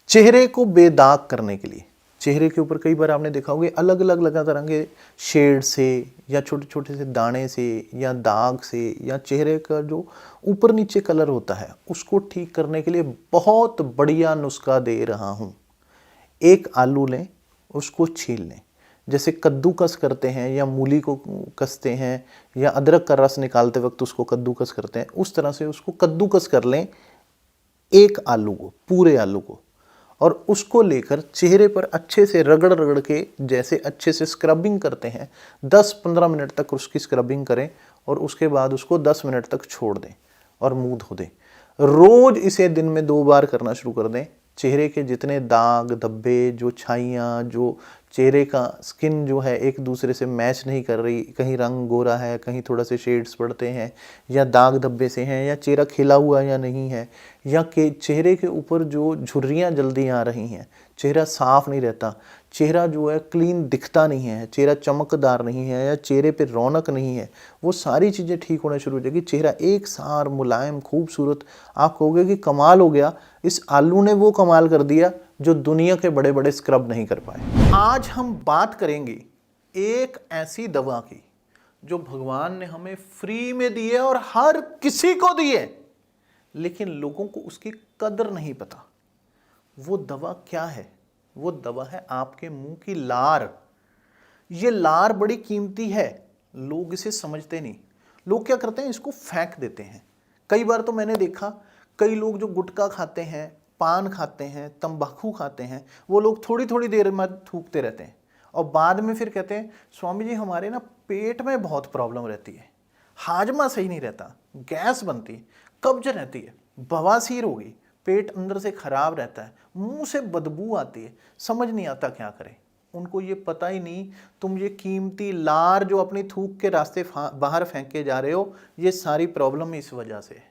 चेहरे को बेदाग करने के लिए चेहरे के ऊपर कई बार आपने देखा होगा अलग अलग तरह के शेड से या छोटे छोटे से दाने से या दाग से या चेहरे का जो ऊपर नीचे कलर होता है उसको ठीक करने के लिए बहुत बढ़िया नुस्खा दे रहा हूँ। एक आलू लें, उसको छील लें, जैसे कद्दूकस करते हैं या मूली को कसते हैं या अदरक का रस निकालते वक्त उसको कद्दूकस करते हैं, उस तरह से उसको कद्दूकस कर लें एक आलू को, पूरे आलू को, और उसको लेकर चेहरे पर अच्छे से रगड़ रगड़ के जैसे अच्छे से स्क्रबिंग करते हैं 10-15 मिनट तक उसकी स्क्रबिंग करें और उसके बाद उसको 10 मिनट तक छोड़ दें और मुंह धो दें। रोज इसे दिन में 2 बार करना शुरू कर दें। चेहरे के जितने दाग धब्बे, जो छाइयाँ, जो चेहरे का स्किन जो है एक दूसरे से मैच नहीं कर रही, कहीं रंग गोरा है, कहीं थोड़ा से शेड्स पड़ते हैं या दाग धब्बे से हैं या चेहरा खिला हुआ या नहीं है, या के चेहरे के ऊपर जो झुर्रियाँ जल्दी आ रही हैं, चेहरा साफ नहीं रहता, चेहरा जो है क्लीन दिखता नहीं है, चेहरा चमकदार नहीं है या चेहरे पे रौनक नहीं है, वो सारी चीज़ें ठीक होना शुरू हो जाएगी। चेहरा एक सार मुलायम खूबसूरत, आप कहोगे कि कमाल हो गया, इस आलू ने वो कमाल कर दिया जो दुनिया के बड़े बड़े स्क्रब नहीं कर पाए। आज हम बात करेंगे एक ऐसी दवा की जो भगवान ने हमें फ्री में दी है और हर किसी को दी है, लेकिन लोगों को उसकी कदर नहीं पता। वो दवा क्या है? वो दवा है आपके मुंह की लार। ये लार बड़ी कीमती है, लोग इसे समझते नहीं। लोग क्या करते हैं, इसको फेंक देते हैं। कई बार तो मैंने देखा कई लोग जो गुटखा खाते हैं, पान खाते हैं, तंबाकू खाते हैं, वो लोग थोड़ी थोड़ी देर में थूकते रहते हैं और बाद में फिर कहते हैं स्वामी जी हमारे ना पेट में बहुत प्रॉब्लम रहती है, हाजमा सही नहीं रहता, गैस बनती है, कब्ज रहती है, बवासीर होगी, पेट अंदर से खराब रहता है, मुंह से बदबू आती है, समझ नहीं आता क्या करें। उनको ये पता ही नहीं तुम ये कीमती लार जो अपनी थूक के रास्ते बाहर फेंके जा रहे हो, ये सारी प्रॉब्लम इस वजह से है।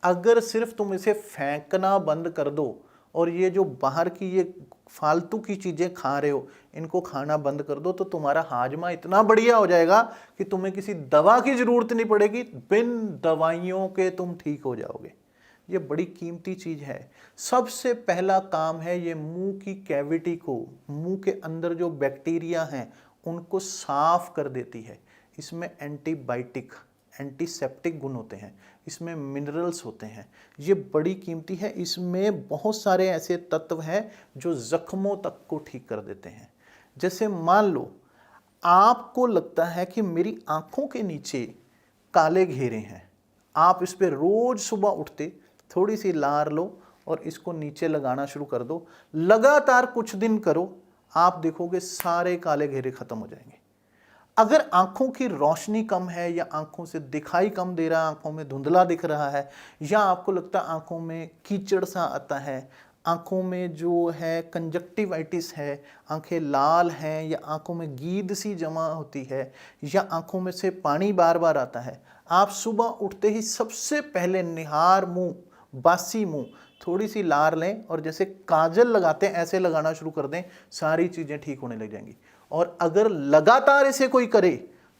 अगर सिर्फ तुम इसे फेंकना बंद कर दो और ये जो बाहर की ये फालतू की चीज़ें खा रहे हो इनको खाना बंद कर दो, तो तुम्हारा हाजमा इतना बढ़िया हो जाएगा कि तुम्हें किसी दवा की ज़रूरत नहीं पड़ेगी, बिन दवाइयों के तुम ठीक हो जाओगे। ये बड़ी कीमती चीज़ है। सबसे पहला काम है ये मुंह की कैविटी को, मुंह के अंदर जो बैक्टीरिया हैं उनको साफ कर देती है। इसमें एंटीबायोटिक, एंटीसेप्टिक गुण होते हैं, इसमें मिनरल्स होते हैं, ये बड़ी कीमती है। इसमें बहुत सारे ऐसे तत्व हैं जो जख्मों तक को ठीक कर देते हैं। जैसे मान लो आपको लगता है कि मेरी आंखों के नीचे काले घेरे हैं, आप इस पर रोज सुबह उठते थोड़ी सी लार लो और इसको नीचे लगाना शुरू कर दो, लगातार कुछ दिन करो, आप देखोगे सारे काले घेरे खत्म हो जाएंगे। अगर आंखों की रोशनी कम है या आंखों से दिखाई कम दे रहा है, आंखों में धुंधला दिख रहा है, या आपको लगता है आंखों में कीचड़ सा आता है, आंखों में जो है कंजक्टिवाइटिस है, आंखें लाल हैं या आंखों में गीद सी जमा होती है या आंखों में से पानी बार बार आता है, आप सुबह उठते ही सबसे पहले निहार मुंह, बासी मुंह, थोड़ी सी लार लें और जैसे काजल लगाते हैं ऐसे लगाना शुरू कर दें, सारी चीज़ें ठीक होने लग जाएंगी। और अगर लगातार इसे कोई करे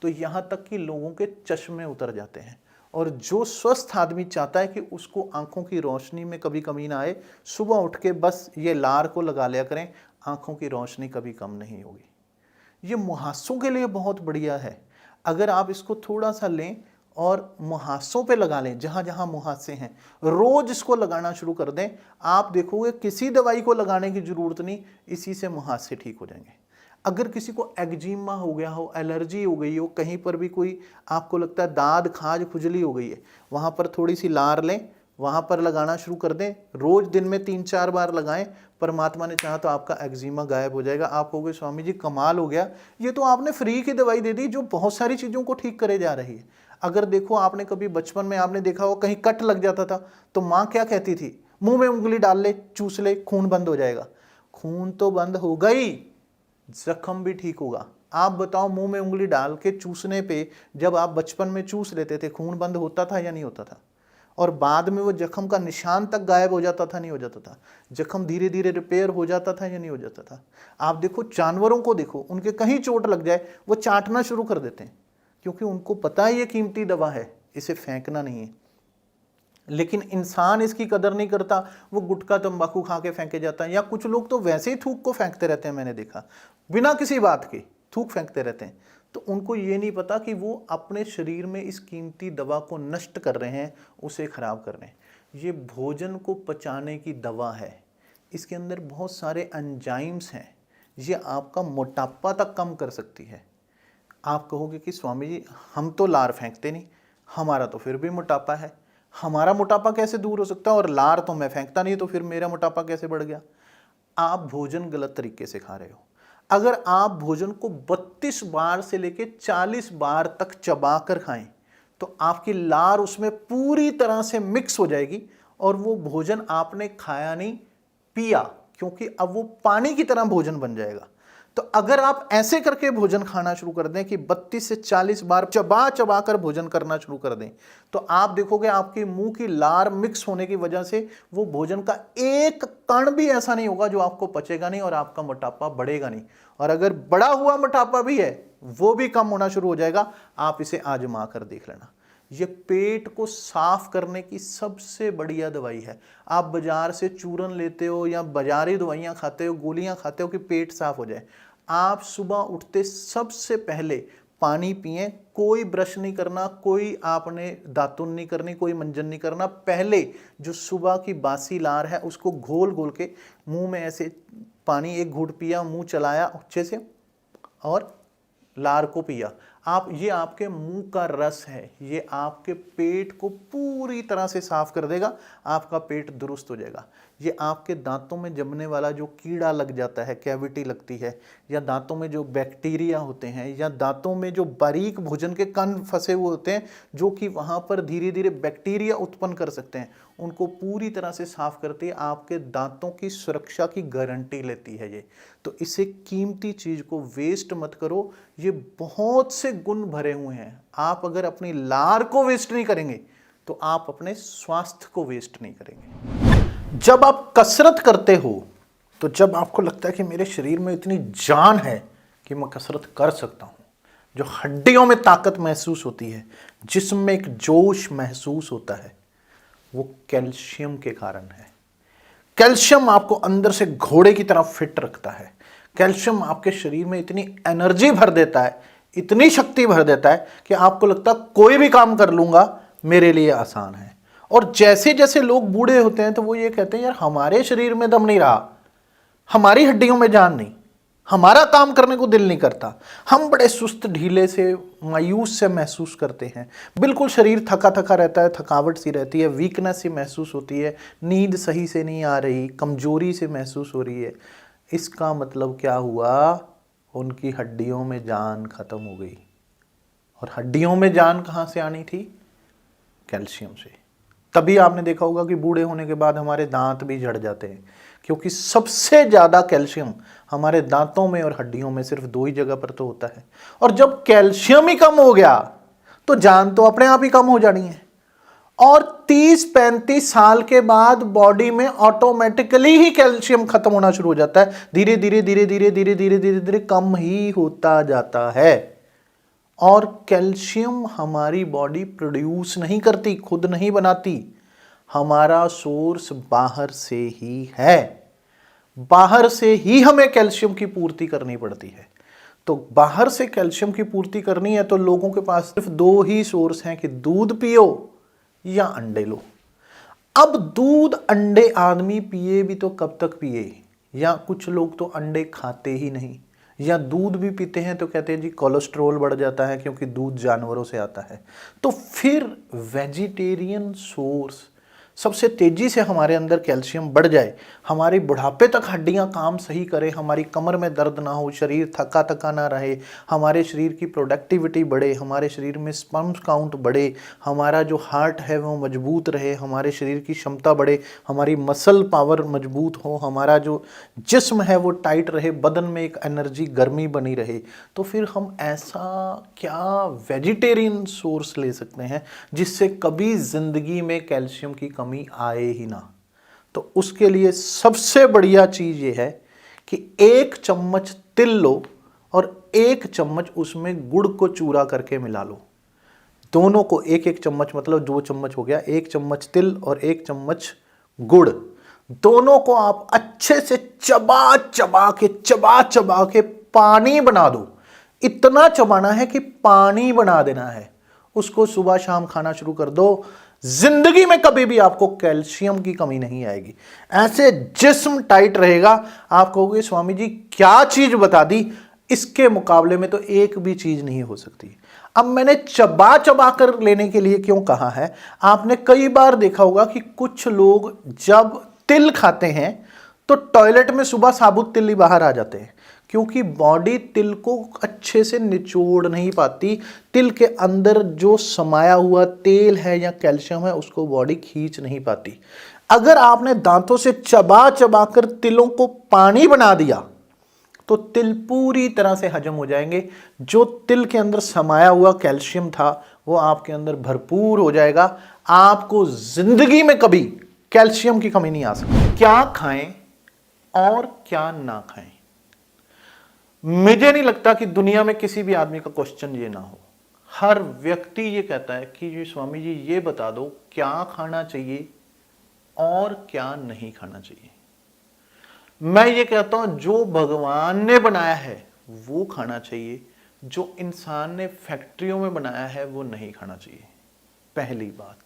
तो यहाँ तक कि लोगों के चश्मे उतर जाते हैं। और जो स्वस्थ आदमी चाहता है कि उसको आंखों की रोशनी में कभी कमी ना आए, सुबह उठ के बस ये लार को लगा लिया करें, आंखों की रोशनी कभी कम नहीं होगी। ये मुहासों के लिए बहुत बढ़िया है। अगर आप इसको थोड़ा सा लें और मुहासों पे लगा लें, जहाँ जहाँ मुहासे हैं, रोज इसको लगाना शुरू कर दें, आप देखोगे किसी दवाई को लगाने की ज़रूरत नहीं, इसी से मुहासे ठीक हो जाएंगे। अगर किसी को एक्जिमा हो गया हो, एलर्जी हो गई हो, कहीं पर भी कोई आपको लगता है दाद खाज खुजली हो गई है, वहाँ पर थोड़ी सी लार लें, वहाँ पर लगाना शुरू कर दें, रोज़ दिन में 3-4 बार लगाएं, परमात्मा ने चाहा तो आपका एक्जिमा गायब हो जाएगा। आप कहोगे स्वामी जी कमाल हो गया, ये तो आपने फ्री की दवाई दे दी जो बहुत सारी चीज़ों को ठीक करे जा रही है। अगर देखो आपने कभी बचपन में आपने देखा हो कहीं कट लग जाता था तो माँ क्या कहती थी, मुंह में उंगली डाल ले, चूस ले, खून बंद हो जाएगा। खून तो बंद हो गई, जख्म भी ठीक होगा। आप बताओ मुंह में उंगली डाल के चूसने पे जब आप बचपन में चूस लेते थे खून बंद होता था या नहीं होता था? और बाद में वो जख्म का निशान तक गायब हो जाता था, नहीं हो जाता था? जख्म धीरे धीरे रिपेयर हो जाता था या नहीं हो जाता था? आप देखो जानवरों को देखो, उनके कहीं चोट लग जाए वो चाटना शुरू कर देते हैं, क्योंकि उनको पता है ये कीमती दवा है, इसे फेंकना नहीं है। लेकिन इंसान इसकी कदर नहीं करता, वो गुटखा तंबाकू खा के फेंके जाता है। या कुछ लोग तो वैसे ही थूक को फेंकते रहते हैं, मैंने देखा, बिना किसी बात के थूक फेंकते रहते हैं। तो उनको ये नहीं पता कि वो अपने शरीर में इस कीमती दवा को नष्ट कर रहे हैं, उसे खराब कर रहे हैं। ये भोजन को पचाने की दवा है, इसके अंदर बहुत सारे एंजाइम्स हैं, ये आपका मोटापा तक कम कर सकती है। आप कहोगे कि स्वामी जी हम तो लार फेंकते नहीं, हमारा तो फिर भी मोटापा है, हमारा मोटापा कैसे दूर हो सकता है, और लार तो मैं फेंकता नहीं तो फिर मेरा मोटापा कैसे बढ़ गया। आप भोजन गलत तरीके से खा रहे हो। अगर आप भोजन को 32 बार से लेके 40 बार तक चबा कर खाएं तो आपकी लार उसमें पूरी तरह से मिक्स हो जाएगी, और वो भोजन आपने खाया नहीं, पिया, क्योंकि अब वो पानी की तरह भोजन बन जाएगा। तो अगर आप ऐसे करके भोजन खाना शुरू कर दें कि 32 से 40 बार चबा चबा कर भोजन करना शुरू कर दें, तो आप देखोगे आपके मुंह की लार मिक्स होने की वजह से वो भोजन का एक कण भी ऐसा नहीं होगा जो आपको पचेगा नहीं, और आपका मोटापा बढ़ेगा नहीं। और अगर बढ़ा हुआ मोटापा भी है वो भी कम होना शुरू हो जाएगा। आप इसे आजमा कर देख लेना। ये पेट को साफ करने की सबसे बढ़िया दवाई है। आप बाजार से चूरन लेते हो या बाजारी दवाइयाँ खाते हो, गोलियाँ खाते हो कि पेट साफ हो जाए। आप सुबह उठते सबसे पहले पानी पिएं, कोई ब्रश नहीं करना, कोई आपने दातुन नहीं करनी, कोई मंजन नहीं करना। पहले जो सुबह की बासी लार है उसको घोल घोल के मुंह में ऐसे पानी एक घूंट पिया, मुंह चलाया अच्छे से और लार को पिया। आप, ये आपके मुंह का रस है, ये आपके पेट को पूरी तरह से साफ कर देगा, आपका पेट दुरुस्त हो जाएगा। ये आपके दांतों में जमने वाला जो कीड़ा लग जाता है, कैविटी लगती है, या दांतों में जो बैक्टीरिया होते हैं, या दांतों में जो बारीक भोजन के कण फंसे हुए होते हैं जो कि वहाँ पर धीरे धीरे बैक्टीरिया उत्पन्न कर सकते हैं, उनको पूरी तरह से साफ करती है, आपके दांतों की सुरक्षा की गारंटी लेती है ये। तो इसे कीमती चीज़ को वेस्ट मत करो, ये बहुत से गुण भरे हुए हैं। आप अगर अपनी लार को वेस्ट नहीं करेंगे तो आप अपने स्वास्थ्य को वेस्ट नहीं करेंगे। जब आप कसरत करते हो, तो जब आपको लगता है कि मेरे शरीर में इतनी जान है कि मैं कसरत कर सकता हूँ, जो हड्डियों में ताकत महसूस होती है, जिस्म में एक जोश महसूस होता है, वो कैल्शियम के कारण है। कैल्शियम आपको अंदर से घोड़े की तरह फिट रखता है। कैल्शियम आपके शरीर में इतनी एनर्जी भर देता है, इतनी शक्ति भर देता है कि आपको लगता है कोई भी काम कर लूंगा, मेरे लिए आसान है। और जैसे जैसे लोग बूढ़े होते हैं तो वो ये कहते हैं यार हमारे शरीर में दम नहीं रहा, हमारी हड्डियों में जान नहीं, हमारा काम करने को दिल नहीं करता, हम बड़े सुस्त ढीले से मायूस से महसूस करते हैं, बिल्कुल शरीर थका थका रहता है, थकावट सी रहती है, वीकनेस सी महसूस होती है, नींद सही से नहीं आ रही, कमजोरी से महसूस हो रही है। इसका मतलब क्या हुआ? उनकी हड्डियों में जान खत्म हो गई। और हड्डियों में जान कहाँ से आनी थी? कैल्शियम से। तभी आपने देखा होगा कि बूढ़े होने के बाद हमारे दांत भी झड़ जाते हैं, क्योंकि सबसे ज़्यादा कैल्शियम हमारे दांतों में और हड्डियों में सिर्फ दो ही जगह पर तो होता है। और जब कैल्शियम ही कम हो गया तो जान तो अपने आप ही कम हो जानी है। और 30-35 साल के बाद बॉडी में ऑटोमेटिकली ही कैल्शियम खत्म होना शुरू हो जाता है, धीरे धीरे धीरे धीरे धीरे धीरे धीरे धीरे कम ही होता जाता है। और कैल्शियम हमारी बॉडी प्रोड्यूस नहीं करती, खुद नहीं बनाती, हमारा सोर्स बाहर से ही है। बाहर से ही हमें कैल्शियम की पूर्ति करनी पड़ती है। तो बाहर से कैल्शियम की पूर्ति करनी है तो लोगों के पास सिर्फ दो ही सोर्स हैं कि दूध पियो या अंडे लो। अब दूध अंडे आदमी पिए भी तो कब तक पिए? या कुछ लोग तो अंडे खाते ही नहीं, या दूध भी पीते हैं तो कहते हैं जी कोलेस्ट्रॉल बढ़ जाता है क्योंकि दूध जानवरों से आता है। तो फिर वेजिटेरियन सोर्स सबसे तेजी से हमारे अंदर कैल्शियम बढ़ जाए, हमारी बुढ़ापे तक हड्डियां काम सही करें, हमारी कमर में दर्द ना हो, शरीर थका थका ना रहे, हमारे शरीर की प्रोडक्टिविटी बढ़े, हमारे शरीर में स्पर्म्स काउंट बढ़े, हमारा जो हार्ट है वो मजबूत रहे, हमारे शरीर की क्षमता बढ़े, हमारी मसल पावर मजबूत हो, हमारा जो जिस्म है वो टाइट रहे, बदन में एक एनर्जी गर्मी बनी रहे, तो फिर हम ऐसा क्या वेजिटेरियन सोर्स ले सकते हैं जिससे कभी जिंदगी में कैल्शियम की कमी आए ही ना? तो उसके लिए सबसे बढ़िया चीज ये है कि 1 चम्मच तिल लो और 1 चम्मच उसमें गुड़ को चूरा करके मिला लो। दोनों को एक एक चम्मच, मतलब 2 चम्मच हो गया, 1 चम्मच तिल और 1 चम्मच गुड़, दोनों को आप अच्छे से चबा चबा के पानी बना दो। इतना चबाना है कि पानी बना देना है। उसको सुबह शाम खाना शुरू कर दो। जिंदगी में कभी भी आपको कैल्शियम की कमी नहीं आएगी। ऐसे जिस्म टाइट रहेगा। आप कहोगे स्वामी जी क्या चीज बता दी, इसके मुकाबले में तो एक भी चीज नहीं हो सकती। अब मैंने चबा चबा कर लेने के लिए क्यों कहा है, आपने कई बार देखा होगा कि कुछ लोग जब तिल खाते हैं तो टॉयलेट में सुबह साबुत तिल ही बाहर आ जाते हैं, क्योंकि बॉडी तिल को अच्छे से निचोड़ नहीं पाती। तिल के अंदर जो समाया हुआ तेल है या कैल्शियम है उसको बॉडी खींच नहीं पाती। अगर आपने दांतों से चबा चबा कर तिलों को पानी बना दिया तो तिल पूरी तरह से हजम हो जाएंगे। जो तिल के अंदर समाया हुआ कैल्शियम था वो आपके अंदर भरपूर हो जाएगा। आपको जिंदगी में कभी कैल्शियम की कमी नहीं आ सकती। क्या खाएं और क्या ना खाएं, मुझे नहीं लगता कि दुनिया में किसी भी आदमी का क्वेश्चन ये ना हो। हर व्यक्ति ये कहता है कि जी स्वामी जी ये बता दो क्या खाना चाहिए और क्या नहीं खाना चाहिए। मैं ये कहता हूं जो भगवान ने बनाया है वो खाना चाहिए, जो इंसान ने फैक्ट्रियों में बनाया है वो नहीं खाना चाहिए, पहली बात।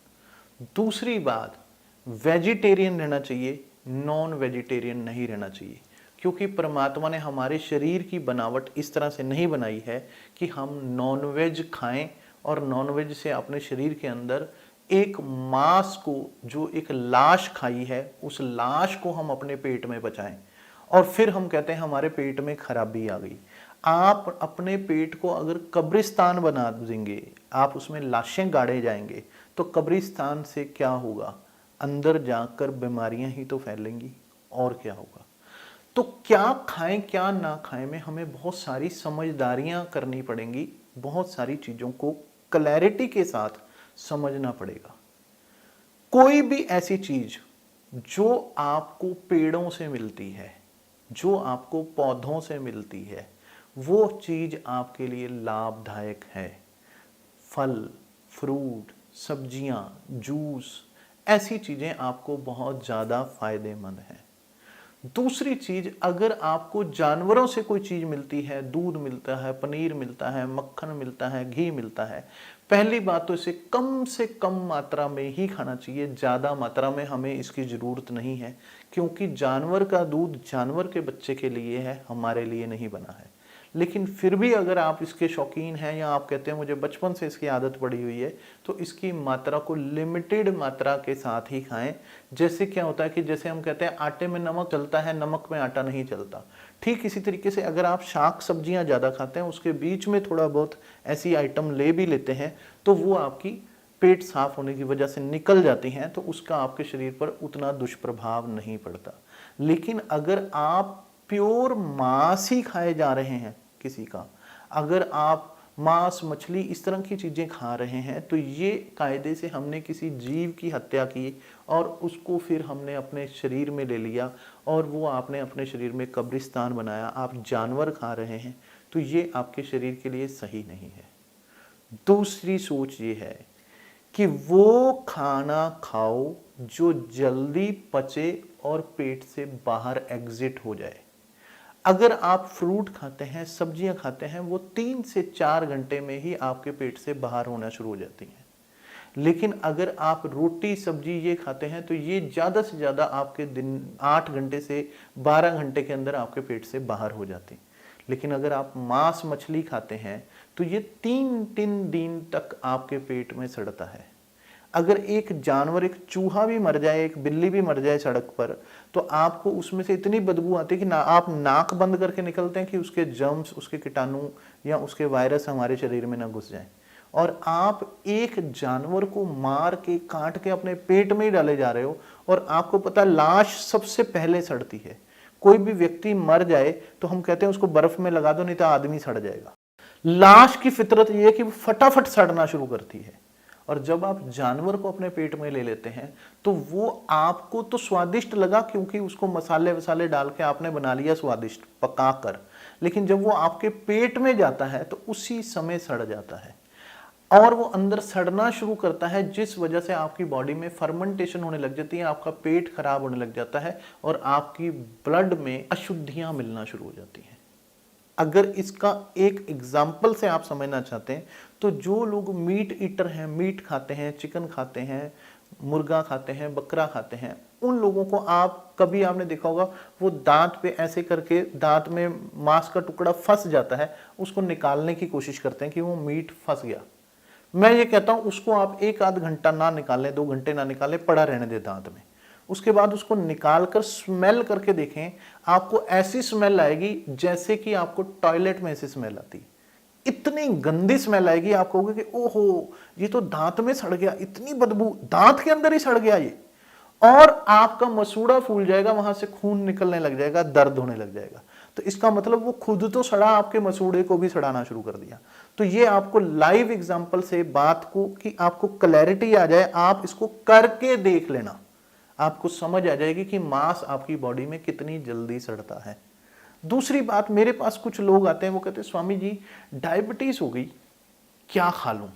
दूसरी बात, वेजिटेरियन रहना चाहिए, नॉन वेजिटेरियन नहीं रहना चाहिए, क्योंकि परमात्मा ने हमारे शरीर की बनावट इस तरह से नहीं बनाई है कि हम नॉनवेज खाएं और नॉनवेज से अपने शरीर के अंदर एक मांस को, जो एक लाश खाई है उस लाश को हम अपने पेट में पचाएं और फिर हम कहते हैं हमारे पेट में खराबी आ गई। आप अपने पेट को अगर कब्रिस्तान बना देंगे, आप उसमें लाशें गाड़े जाएंगे, तो कब्रिस्तान से क्या होगा, अंदर जाकर बीमारियां ही तो फैलेंगी और क्या होगा। तो क्या खाएं क्या ना खाएं में हमें बहुत सारी समझदारियां करनी पड़ेंगी, बहुत सारी चीजों को क्लैरिटी के साथ समझना पड़ेगा। कोई भी ऐसी चीज जो आपको पेड़ों से मिलती है, जो आपको पौधों से मिलती है, वो चीज आपके लिए लाभदायक है। फल, फ्रूट, सब्जियां, जूस, ऐसी चीजें आपको बहुत ज्यादा फायदेमंद हैं। दूसरी चीज, अगर आपको जानवरों से कोई चीज मिलती है, दूध मिलता है, पनीर मिलता है, मक्खन मिलता है, घी मिलता है, पहली बात तो इसे कम से कम मात्रा में ही खाना चाहिए। ज्यादा मात्रा में हमें इसकी जरूरत नहीं है, क्योंकि जानवर का दूध जानवर के बच्चे के लिए है, हमारे लिए नहीं बना है। लेकिन फिर भी अगर आप इसके शौकीन हैं या आप कहते हैं मुझे बचपन से इसकी आदत पड़ी हुई है, तो इसकी मात्रा को लिमिटेड मात्रा के साथ ही खाएं। जैसे क्या होता है कि जैसे हम कहते हैं आटे में नमक चलता है, नमक में आटा नहीं चलता, ठीक इसी तरीके से अगर आप शाक सब्जियां ज़्यादा खाते हैं, उसके बीच में थोड़ा बहुत ऐसी आइटम ले भी लेते हैं, तो वो आपकी पेट साफ होने की वजह से निकल जाती हैं, तो उसका आपके शरीर पर उतना दुष्प्रभाव नहीं पड़ता। लेकिन अगर आप प्योर मांस ही खाए जा रहे हैं किसी का, अगर आप मांस, मछली इस तरह की चीजें खा रहे हैं, तो ये कायदे से हमने किसी जीव की हत्या की और उसको फिर हमने अपने शरीर में ले लिया और वो आपने अपने शरीर में कब्रिस्तान बनाया। आप जानवर खा रहे हैं, तो ये आपके शरीर के लिए सही नहीं है। दूसरी सोच ये है कि वो खाना खाओ जो जल्दी पचे और पेट से बाहर एग्जिट हो जाए। अगर आप फ्रूट खाते हैं, सब्जियां खाते हैं, वो 3 से 4 घंटे में ही आपके पेट से बाहर होना शुरू हो जाती हैं। लेकिन अगर आप रोटी सब्जी ये खाते हैं, तो ये ज़्यादा से ज़्यादा आपके दिन 8 घंटे से 12 घंटे के अंदर आपके पेट से बाहर हो जाती हैं। लेकिन अगर आप मांस मछली खाते हैं, तो ये 3 दिन तक आपके पेट में सड़ता है। अगर एक जानवर, एक चूहा भी मर जाए, एक बिल्ली भी मर जाए सड़क पर, तो आपको उसमें से इतनी बदबू आती है कि आप नाक बंद करके निकलते हैं कि उसके जर्म्स, उसके कीटाणु या उसके वायरस हमारे शरीर में ना घुस जाएं। और आप एक जानवर को मार के, काट के अपने पेट में ही डाले जा रहे हो, और आपको पता लाश सबसे पहले सड़ती है। कोई भी व्यक्ति मर जाए तो हम कहते हैं उसको बर्फ में लगा दो, नहीं तो आदमी सड़ जाएगा। लाश की फितरत ये है कि वो फटाफट सड़ना शुरू करती है। और जब आप जानवर को अपने पेट में ले लेते हैं, तो वो आपको तो स्वादिष्ट लगा, क्योंकि उसको मसाले वसाले डाल के आपने बना लिया स्वादिष्ट पकाकर, लेकिन जब वो आपके पेट में जाता है तो उसी समय सड़ जाता है। और वो अंदर सड़ना शुरू करता है, जिस वजह से आपकी बॉडी में फर्मेंटेशन होने लग जाती है, आपका पेट खराब होने लग जाता है और आपकी ब्लड में अशुद्धियां मिलना शुरू हो जाती हैं। अगर इसका एक एग्जाम्पल से आप समझना चाहते हैं तो जो लोग मीट ईटर हैं, मीट खाते हैं, चिकन खाते हैं, मुर्गा खाते हैं, बकरा खाते हैं, उन लोगों को कभी आपने देखा होगा वो दांत पे ऐसे करके दांत में मांस का टुकड़ा फंस जाता है, उसको निकालने की कोशिश करते हैं कि वो मीट फंस गया। मैं ये कहता हूं उसको आप 1 आध घंटा ना निकालें, 2 घंटे ना निकालें, पड़ा रहने दे दांत में। उसके बाद उसको निकाल कर स्मेल करके देखें, आपको ऐसी स्मेल आएगी जैसे कि आपको टॉयलेट में ऐसी स्मेल आती। इतनी गंदी स्मेल आएगी, आप कहोगे कि ओहो ये तो दांत में सड़ गया, इतनी बदबू, दांत के अंदर ही सड़ गया ये। और आपका मसूड़ा फूल जाएगा, वहां से खून निकलने लग जाएगा, दर्द होने लग जाएगा। तो इसका मतलब वो खुद तो सड़ा, आपके मसूड़े को भी सड़ाना शुरू कर दिया। तो ये आपको लाइव एग्जांपल से बात को कि आपको क्लैरिटी आ जाए, आप इसको करके देख लेना, आपको समझ आ जाएगी कि मांस आपकी बॉडी में कितनी जल्दी सड़ता है। दूसरी बात, मेरे पास कुछ लोग आते हैं, वो कहते हैं स्वामी जी डायबिटीज हो गई, क्या खा लूं,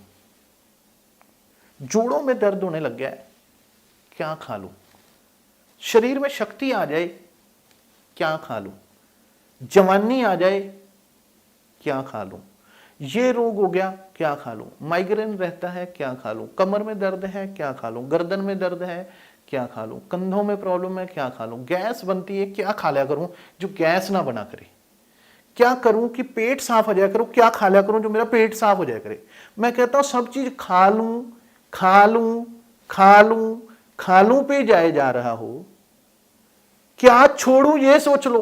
जोड़ों में दर्द होने लग गया है, क्या खा लूं, शरीर में शक्ति आ जाए, क्या खा लूं, जवानी आ जाए, क्या खा लूं, ये रोग हो गया, क्या खा लूं, माइग्रेन रहता है, क्या खा लूं, कमर में दर्द है, क्या खा लूं, गर्दन में दर्द है, क्या खा लूं, कंधों में प्रॉब्लम है, क्या खा लूं, गैस बनती है, क्या खा लिया करूं जो गैस ना बना करे, क्या करूं कि पेट साफ हो जाया करूं, क्या खा लिया करूं जो मेरा पेट साफ हो जाया करे। मैं कहता हूं सब चीज खा लूं खा लूं खा लूं खा लूं पे जाए जा रहा हो, क्या छोड़ूं ये सोच लो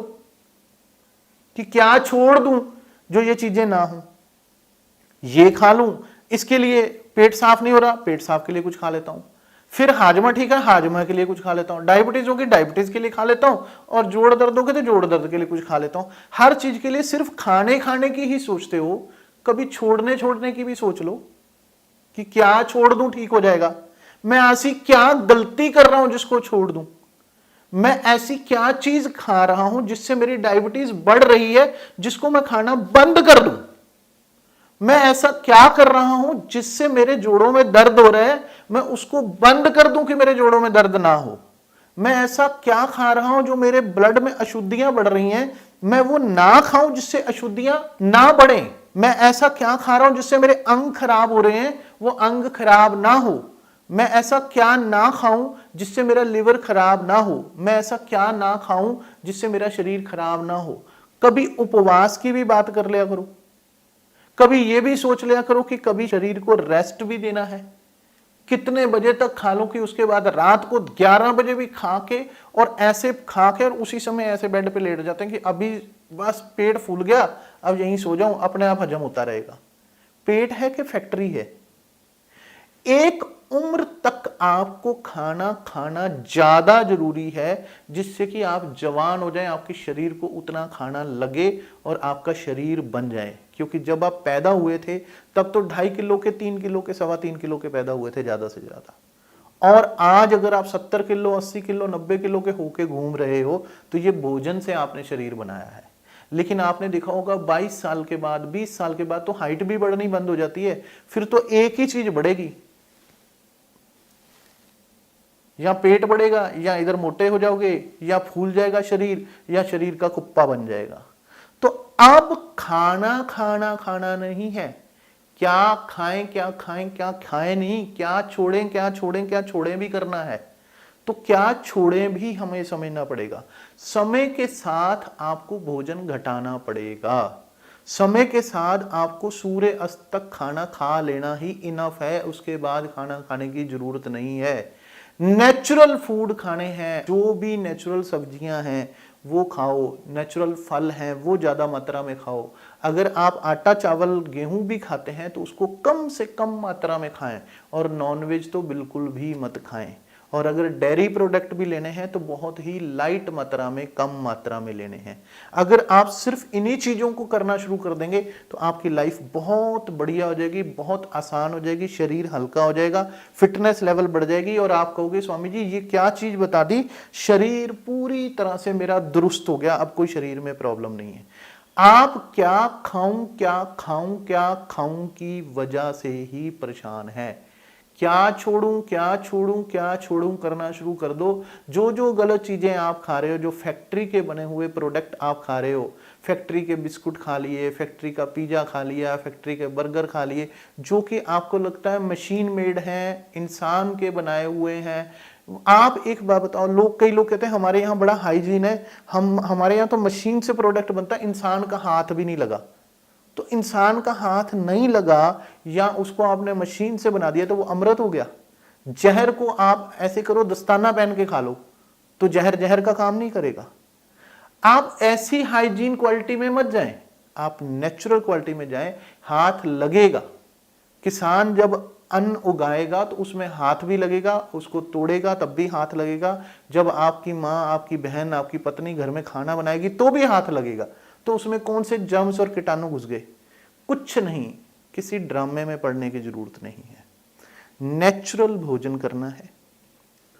कि क्या छोड़ दूं जो ये चीजें ना हो। ये खा लूं, इसके लिए पेट साफ नहीं हो रहा, पेट साफ के लिए कुछ खा लेता हूं, फिर हाजमा ठीक है, हाजमा के लिए कुछ खा लेता हूं, डायबिटीज होगी, डायबिटीज के लिए खा लेता हूं, और जोड़ दर्द होगी तो जोड़ दर्द के लिए कुछ खा लेता हूं। हर चीज के लिए सिर्फ खाने खाने की ही सोचते हो, कभी छोड़ने की भी सोच लो कि क्या छोड़ दूं ठीक हो जाएगा। मैं ऐसी क्या गलती कर रहा हूं जिसको छोड़ दूं, मैं ऐसी क्या चीज खा रहा हूं जिससे मेरी डायबिटीज बढ़ रही है, जिसको मैं खाना बंद कर दूं। मैं ऐसा क्या कर रहा हूं जिससे मेरे जोड़ों में दर्द हो रहा है, मैं उसको बंद कर दूं कि मेरे जोड़ों में दर्द ना हो। मैं ऐसा क्या खा रहा हूं जो मेरे ब्लड में अशुद्धियां बढ़ रही हैं, मैं वो ना खाऊं जिससे अशुद्धियां ना बढ़े। मैं ऐसा क्या खा रहा हूं जिससे मेरे अंग खराब हो रहे हैं, वो अंग खराब ना हो। मैं ऐसा क्या ना खाऊं जिससे मेरा लिवर खराब ना हो। मैं ऐसा क्या ना खाऊं जिससे मेरा शरीर खराब ना हो। कभी उपवास की भी बात कर लिया करो, कभी ये भी सोच लिया करो कि कभी शरीर को रेस्ट भी देना है। कितने बजे तक खा लो कि उसके बाद रात को 11 बजे भी खा के, और ऐसे खा के और उसी समय ऐसे बेड पे लेट जाते हैं कि अभी बस पेट फूल गया, अब यहीं सो जाऊं, अपने आप हजम होता रहेगा। पेट है कि फैक्ट्री है? एक उम्र तक आपको खाना खाना ज्यादा जरूरी है जिससे कि आप जवान हो जाएं, आपके शरीर को उतना खाना लगे और आपका शरीर बन जाए। क्योंकि जब आप पैदा हुए थे तब तो 2.5 किलो के, 3 किलो के, 3.25 किलो के पैदा हुए थे ज्यादा से ज्यादा। और आज अगर आप 70 किलो, 80 किलो, 90 किलो के होके घूम रहे हो तो ये भोजन से आपने शरीर बनाया है। लेकिन आपने देखा होगा 22 साल के बाद, 20 साल के बाद तो हाइट भी बढ़नी बंद हो जाती है। फिर तो एक ही चीज बढ़ेगी, या पेट बढ़ेगा, या इधर मोटे हो जाओगे, या फूल जाएगा शरीर, या शरीर का कुप्पा बन जाएगा। तो अब खाना खाना खाना नहीं है, क्या खाएं क्या खाएं क्या खाएं नहीं, क्या छोड़ें क्या छोड़ें क्या छोड़ें भी करना है। तो क्या छोड़ें भी हमें समझना पड़ेगा। समय के साथ आपको भोजन घटाना पड़ेगा, समय के साथ आपको सूर्य अस्त तक खाना खा लेना ही इनफ है, उसके बाद खाना खाने की जरूरत नहीं है। नेचुरल फूड खाने हैं, जो भी नेचुरल सब्जियां हैं वो खाओ, नेचुरल फल हैं वो ज्यादा मात्रा में खाओ। अगर आप आटा चावल गेहूं भी खाते हैं तो उसको कम से कम मात्रा में खाएं, और नॉनवेज तो बिल्कुल भी मत खाएं। और अगर डेयरी प्रोडक्ट भी लेने हैं तो बहुत ही लाइट मात्रा में, कम मात्रा में लेने हैं। अगर आप सिर्फ इन्हीं चीजों को करना शुरू कर देंगे तो आपकी लाइफ बहुत बढ़िया हो जाएगी, बहुत आसान हो जाएगी, शरीर हल्का हो जाएगा, फिटनेस लेवल बढ़ जाएगी, और आप कहोगे स्वामी जी ये क्या चीज बता दी, शरीर पूरी तरह से मेरा दुरुस्त हो गया, अब कोई शरीर में प्रॉब्लम नहीं है। आप क्या खाऊं की वजह से ही परेशान है। क्या छोड़ूं करना शुरू कर दो। जो गलत चीजें आप खा रहे हो, जो फैक्ट्री के बने हुए प्रोडक्ट आप खा रहे हो, फैक्ट्री के बिस्कुट खा लिए, फैक्ट्री का पिज्जा खा लिया, फैक्ट्री के बर्गर खा लिए, जो कि आपको लगता है मशीन मेड हैं, इंसान के बनाए हुए हैं। आप एक बात बताओ, कई लोग कहते हैं हमारे यहाँ बड़ा हाइजीन है, हमारे यहाँ तो मशीन से प्रोडक्ट बनता है, इंसान का हाथ भी नहीं लगा। तो इंसान का हाथ नहीं लगा या उसको आपने मशीन से बना दिया तो वो अमृत हो गया। जहर को आप ऐसे करो, दस्ताना पहन के खा लो, तो जहर जहर का काम नहीं करेगा। आप ऐसी हाइजीन क्वालिटी में मत जाएं, आप नेचुरल क्वालिटी में जाएं। हाथ लगेगा, किसान जब अन्न उगाएगा तो उसमें हाथ भी लगेगा, उसको तोड़ेगा तब भी हाथ लगेगा। जब आपकी माँ, आपकी बहन, आपकी पत्नी घर में खाना बनाएगी तो भी हाथ लगेगा। तो उसमें कौन से जर्म्स और कीटाणु घुस गए? कुछ नहीं। किसी ड्रामे में पड़ने की जरूरत नहीं है। नेचुरल भोजन करना है।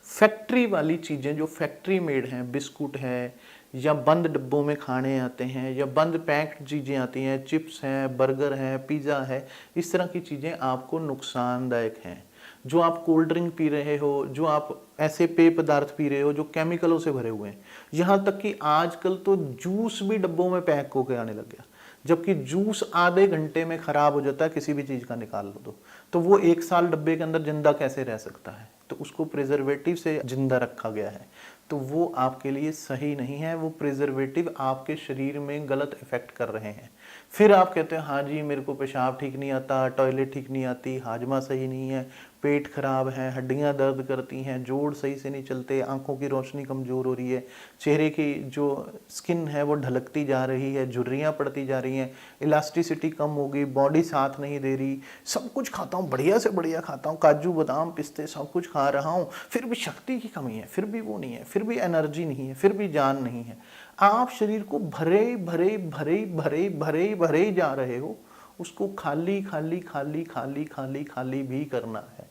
फैक्ट्री वाली चीजें जो फैक्ट्री मेड हैं, बिस्कुट है या बंद डब्बों में खाने आते हैं या बंद पैक्ड चीजें आती हैं, चिप्स हैं, बर्गर है, पिज्जा है, इस तरह की चीजें आपको नुकसानदायक हैं। जो आप कोल्ड ड्रिंक पी रहे हो, जो आप ऐसे पेय पदार्थ पी रहे हो जो केमिकलों से भरे हुए हैं, यहाँ तक कि आजकल तो जूस भी डब्बों में पैक होकर आने लग गया। जबकि जूस आधे घंटे में खराब हो जाता है, किसी भी चीज का निकाल लो तो वो 1 साल डब्बे के अंदर जिंदा कैसे रह सकता है? तो उसको प्रिजर्वेटिव से जिंदा रखा गया है, तो वो आपके लिए सही नहीं है। वो प्रिजर्वेटिव आपके शरीर में गलत इफेक्ट कर रहे हैं। फिर आप कहते हैं हाँ जी मेरे को पेशाब ठीक नहीं आता, टॉयलेट ठीक नहीं आती, हाजमा सही नहीं है, पेट खराब है, हड्डियां दर्द करती हैं, जोड़ सही से नहीं चलते, आंखों की रोशनी कमजोर हो रही है, चेहरे की जो स्किन है वो ढलकती जा रही है, झुर्रियां पड़ती जा रही हैं, इलास्टिसिटी कम हो गई, बॉडी साथ नहीं दे रही, सब कुछ खाता हूँ, बढ़िया से बढ़िया खाता हूँ, काजू बादाम पिस्ते सब कुछ खा रहा हूँ, फिर भी शक्ति की कमी है, फिर भी वो नहीं है, फिर भी एनर्जी नहीं है, फिर भी जान नहीं है। आप शरीर को भरे भरे भरे भरे भरे भरे जा रहे हो, उसको खाली खाली खाली खाली खाली खाली भी करना है।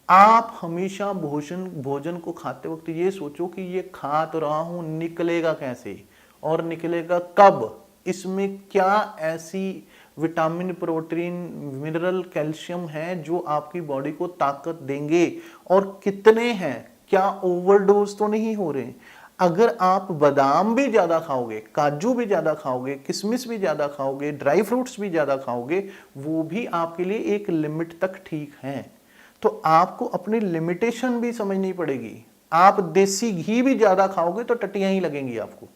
आप हमेशा भोजन को खाते वक्त ये सोचो कि ये खा तो रहा हूं, निकलेगा कैसे और निकलेगा कब, इसमें क्या ऐसी विटामिन, प्रोटीन, मिनरल, कैल्शियम है जो आपकी बॉडी को ताकत देंगे और कितने हैं, क्या ओवरडोज तो नहीं हो रहे। अगर आप बादाम भी ज्यादा खाओगे, काजू भी ज्यादा खाओगे, किशमिश भी ज्यादा खाओगे, ड्राई फ्रूट्स भी ज्यादा खाओगे, वो भी आपके लिए एक लिमिट तक ठीक है। तो आपको अपनी लिमिटेशन भी समझनी पड़ेगी। आप देसी घी भी ज्यादा खाओगे तो टट्टियां ही लगेंगी आपको।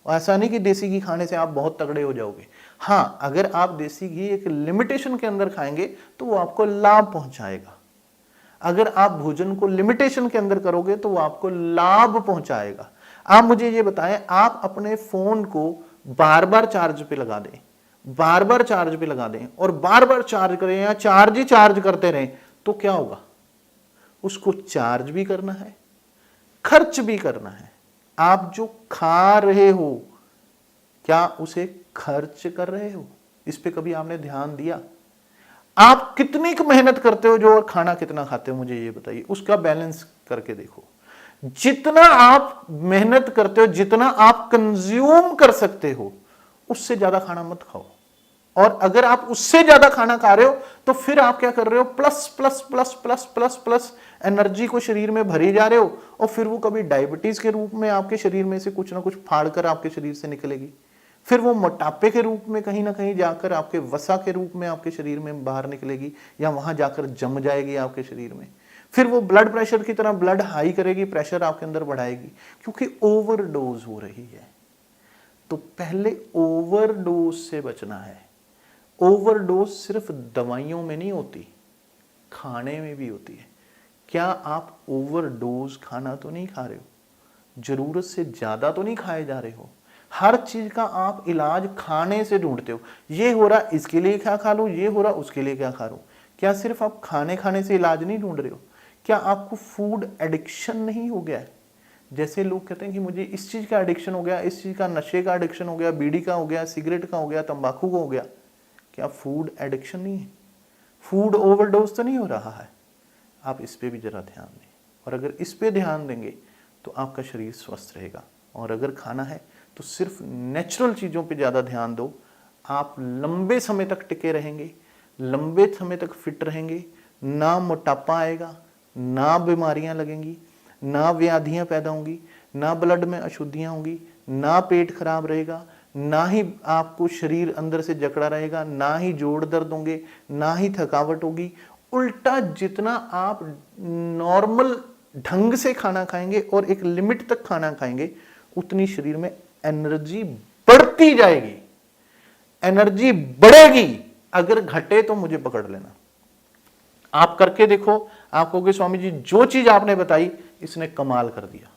और ऐसा नहीं कि देसी घी खाने से आप बहुत तगड़े हो जाओगे। हाँ, अगर आप देसी घी एक लिमिटेशन के अंदर खाएंगे तो वो आपको लाभ पहुंचाएगा। अगर आप भोजन को लिमिटेशन के अंदर करोगे तो वो आपको लाभ पहुंचाएगा। आप मुझे ये बताएं, आप अपने फोन को बार बार चार्ज पे लगा दें, बार बार चार्ज पे लगा दें और बार बार चार्ज करें या चार्ज ही चार्ज करते रहें तो क्या होगा? उसको चार्ज भी करना है, खर्च भी करना है। आप जो खा रहे हो क्या उसे खर्च कर रहे हो? इस पे कभी आपने ध्यान दिया? आप कितनी मेहनत करते हो जो और खाना कितना खाते हो, मुझे ये बताइए, उसका बैलेंस करके देखो। जितना आप मेहनत करते हो, जितना आप कंज्यूम कर सकते हो, उससे ज्यादा खाना मत खाओ। और अगर आप उससे ज्यादा खाना खा रहे हो तो फिर आप क्या कर रहे हो? Plus plus plus plus plus plus energy को शरीर में भरी जा रहे हो और फिर वो कभी डायबिटीज के रूप में आपके शरीर में से कुछ ना कुछ फाड़ कर आपके शरीर से निकलेगी, फिर वो मोटापे के रूप में कहीं ना कहीं जाकर आपके वसा के रूप में आपके शरीर में बाहर निकलेगी या वहां जाकर जम जाएगी आपके शरीर में। फिर वो ब्लड प्रेशर की तरह ब्लड हाई करेगी, प्रेशर आपके अंदर बढ़ाएगी, क्योंकि ओवरडोज हो रही है। तो पहले ओवरडोज से बचना है। ओवरडोज सिर्फ दवाइयों में नहीं होती, खाने में भी होती है। क्या आप ओवरडोज खाना तो नहीं खा रहे हो? जरूरत से ज्यादा तो नहीं खाए जा रहे हो? हर चीज का आप इलाज खाने से ढूंढते हो। ये हो रहा इसके लिए क्या खा लूं, ये हो रहा उसके लिए क्या खा लूं। क्या सिर्फ आप खाने खाने से इलाज नहीं ढूंढ रहे हो? क्या आपको फूड एडिक्शन नहीं हो गया है? जैसे लोग कहते हैं कि मुझे इस चीज का एडिक्शन हो गया, इस चीज का, नशे का एडिक्शन हो गया, बीड़ी का हो गया, सिगरेट का हो गया, तंबाकू का हो गया। क्या फूड एडिक्शन नहीं है? फूड ओवरडोज तो नहीं हो रहा है? आप इस पे भी जरा ध्यान दें, और अगर इस पे ध्यान देंगे तो आपका शरीर स्वस्थ रहेगा। और अगर खाना है तो सिर्फ नेचुरल चीज़ों पे ज़्यादा ध्यान दो, आप लंबे समय तक टिके रहेंगे, लंबे समय तक फिट रहेंगे, ना मोटापा आएगा, ना बीमारियां लगेंगी, ना व्याधियां पैदा होंगी, ना ब्लड में अशुद्धियां होंगी, ना पेट खराब रहेगा, ना ही आपको शरीर अंदर से जकड़ा रहेगा, ना ही जोड़ दर्द होंगे, ना ही थकावट होगी। उल्टा जितना आप नॉर्मल ढंग से खाना खाएंगे और एक लिमिट तक खाना खाएंगे, उतनी शरीर में एनर्जी बढ़ती जाएगी, एनर्जी बढ़ेगी। अगर घटे तो मुझे पकड़ लेना, आप करके देखो, आप कहोगे स्वामी जी जो चीज आपने बताई इसने कमाल कर दिया।